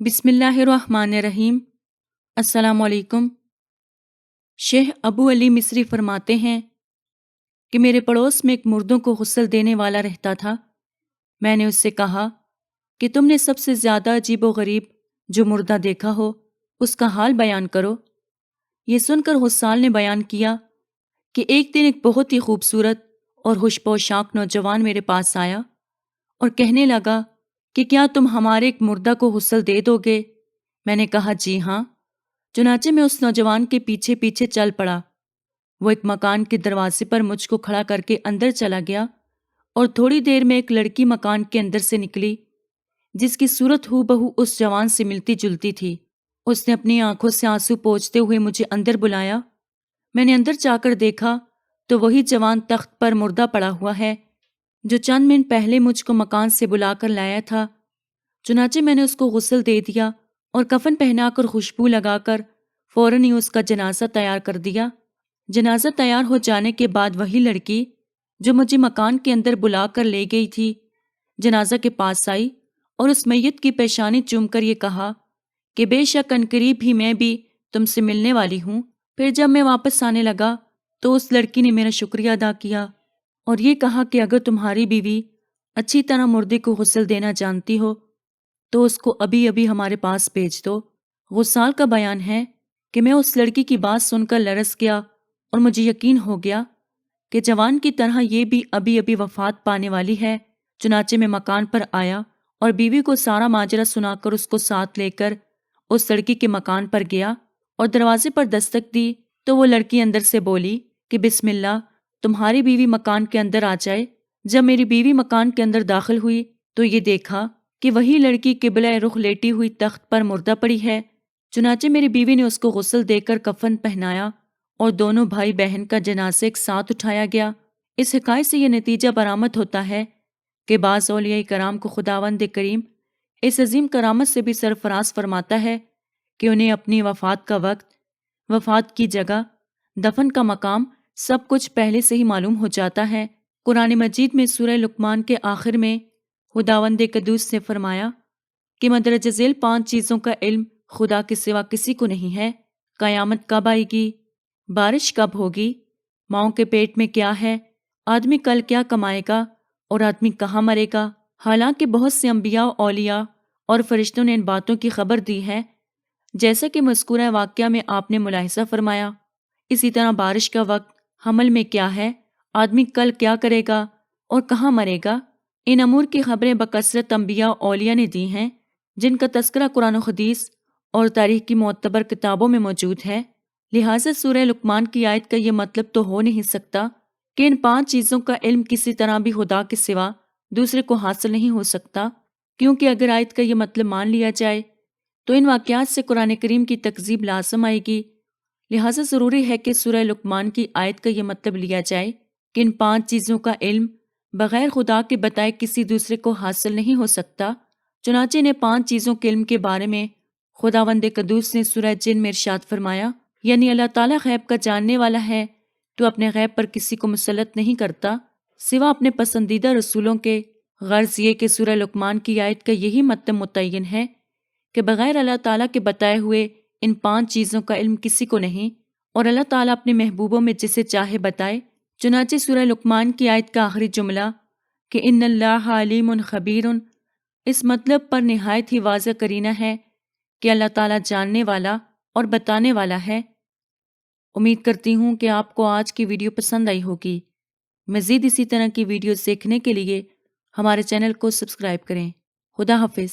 بسم اللہ الرحمن الرحیم۔ السلام علیکم۔ شیخ ابو علی مصری فرماتے ہیں کہ میرے پڑوس میں ایک مردوں کو غسل دینے والا رہتا تھا۔ میں نے اس سے کہا کہ تم نے سب سے زیادہ عجیب و غریب جو مردہ دیکھا ہو اس کا حال بیان کرو۔ یہ سن کر غسال نے بیان کیا کہ ایک دن ایک بہت ہی خوبصورت اور خوش پوشاک نوجوان میرے پاس آیا اور کہنے لگا کہ کیا تم ہمارے ایک مردہ کو غسل دے دو گے؟ میں نے کہا جی ہاں۔ چنانچہ میں اس نوجوان کے پیچھے پیچھے چل پڑا۔ وہ ایک مکان کے دروازے پر مجھ کو کھڑا کر کے اندر چلا گیا اور تھوڑی دیر میں ایک لڑکی مکان کے اندر سے نکلی جس کی صورت ہو بہو اس جوان سے ملتی جلتی تھی۔ اس نے اپنی آنکھوں سے آنسو پوچھتے ہوئے مجھے اندر بلایا۔ میں نے اندر جا کر دیکھا تو وہی جوان تخت پر مردہ پڑا ہوا ہے جو چند منٹ پہلے مجھ کو مکان سے بلا کر لایا تھا۔ چنانچہ میں نے اس کو غسل دے دیا اور کفن پہنا کر خوشبو لگا کر فوراً ہی اس کا جنازہ تیار کر دیا۔ جنازہ تیار ہو جانے کے بعد وہی لڑکی جو مجھے مکان کے اندر بلا کر لے گئی تھی جنازہ کے پاس آئی اور اس میت کی پیشانی چوم کر یہ کہا کہ بے شک عنقریب ہی میں بھی تم سے ملنے والی ہوں۔ پھر جب میں واپس آنے لگا تو اس لڑکی نے میرا شکریہ ادا کیا اور یہ کہا کہ اگر تمہاری بیوی اچھی طرح مردے کو غسل دینا جانتی ہو تو اس کو ابھی ابھی ہمارے پاس بھیج دو۔ غسال کا بیان ہے کہ میں اس لڑکی کی بات سن کر لرز گیا اور مجھے یقین ہو گیا کہ جوان کی طرح یہ بھی ابھی ابھی وفات پانے والی ہے۔ چنانچہ میں مکان پر آیا اور بیوی کو سارا ماجرا سنا کر اس کو ساتھ لے کر اس لڑکی کے مکان پر گیا اور دروازے پر دستک دی تو وہ لڑکی اندر سے بولی کہ بسم اللہ، تمہاری بیوی مکان کے اندر آ جائے۔ جب میری بیوی مکان کے اندر داخل ہوئی تو یہ دیکھا کہ وہی لڑکی قبلہ رخ لیٹی ہوئی تخت پر مردہ پڑی ہے۔ چنانچہ میری بیوی نے اس کو غسل دے کر کفن پہنایا اور دونوں بھائی بہن کا جنازہ ایک ساتھ اٹھایا گیا۔ اس حکایت سے یہ نتیجہ برآمد ہوتا ہے کہ بعض اولیاء کرام کو خداوند کریم اس عظیم کرامت سے بھی سرفراز فرماتا ہے کہ انہیں اپنی وفات کا وقت، وفات کی جگہ، دفن کا مقام سب کچھ پہلے سے ہی معلوم ہو جاتا ہے۔ قرآن مجید میں سورہ لقمان کے آخر میں خداوند قدوس نے فرمایا کہ مندرجہ ذیل 5 چیزوں کا علم خدا کے سوا کسی کو نہیں ہے۔ قیامت کب آئے گی، بارش کب ہوگی، ماؤں کے پیٹ میں کیا ہے، آدمی کل کیا کمائے گا اور آدمی کہاں مرے گا۔ حالانکہ بہت سے انبیاء و اولیاء اور فرشتوں نے ان باتوں کی خبر دی ہے جیسا کہ مذکورہ واقعہ میں آپ نے ملاحظہ فرمایا۔ اسی طرح بارش کا وقت، حمل میں کیا ہے، آدمی کل کیا کرے گا اور کہاں مرے گا، ان امور کی خبریں بکثرت انبیاء و اولیاء نے دی ہیں جن کا تذکرہ قرآن و حدیث اور تاریخ کی معتبر کتابوں میں موجود ہے۔ لہٰذا سورہ لقمان کی آیت کا یہ مطلب تو ہو نہیں سکتا کہ ان 5 چیزوں کا علم کسی طرح بھی خدا کے سوا دوسرے کو حاصل نہیں ہو سکتا، کیونکہ اگر آیت کا یہ مطلب مان لیا جائے تو ان واقعات سے قرآن کریم کی تکذیب لازم آئے گی۔ لہٰذا ضروری ہے کہ سورہ لقمان کی آیت کا یہ مطلب لیا جائے کہ ان 5 چیزوں کا علم بغیر خدا کے بتائے کسی دوسرے کو حاصل نہیں ہو سکتا۔ چنانچہ انہیں 5 چیزوں کے علم کے بارے میں خداوند قدوس نے سورہ جن میں ارشاد فرمایا، یعنی اللہ تعالیٰ غیب کا جاننے والا ہے تو اپنے غیب پر کسی کو مسلط نہیں کرتا سوا اپنے پسندیدہ رسولوں کے۔ غرض یہ کہ سورہ لقمان کی آیت کا یہی مطلب متعین ہے کہ بغیر اللہ تعالیٰ کے بتائے ہوئے ان 5 چیزوں کا علم کسی کو نہیں، اور اللہ تعالیٰ اپنے محبوبوں میں جسے چاہے بتائے۔ چنانچہ سورہ لقمان کی آیت کا آخری جملہ کہ ان اللہ علیم خبیر اس مطلب پر نہایت ہی واضح قرینہ ہے کہ اللہ تعالیٰ جاننے والا اور بتانے والا ہے۔ امید کرتی ہوں کہ آپ کو آج کی ویڈیو پسند آئی ہوگی۔ مزید اسی طرح کی ویڈیوز دیکھنے کے لیے ہمارے چینل کو سبسکرائب کریں۔ خدا حافظ۔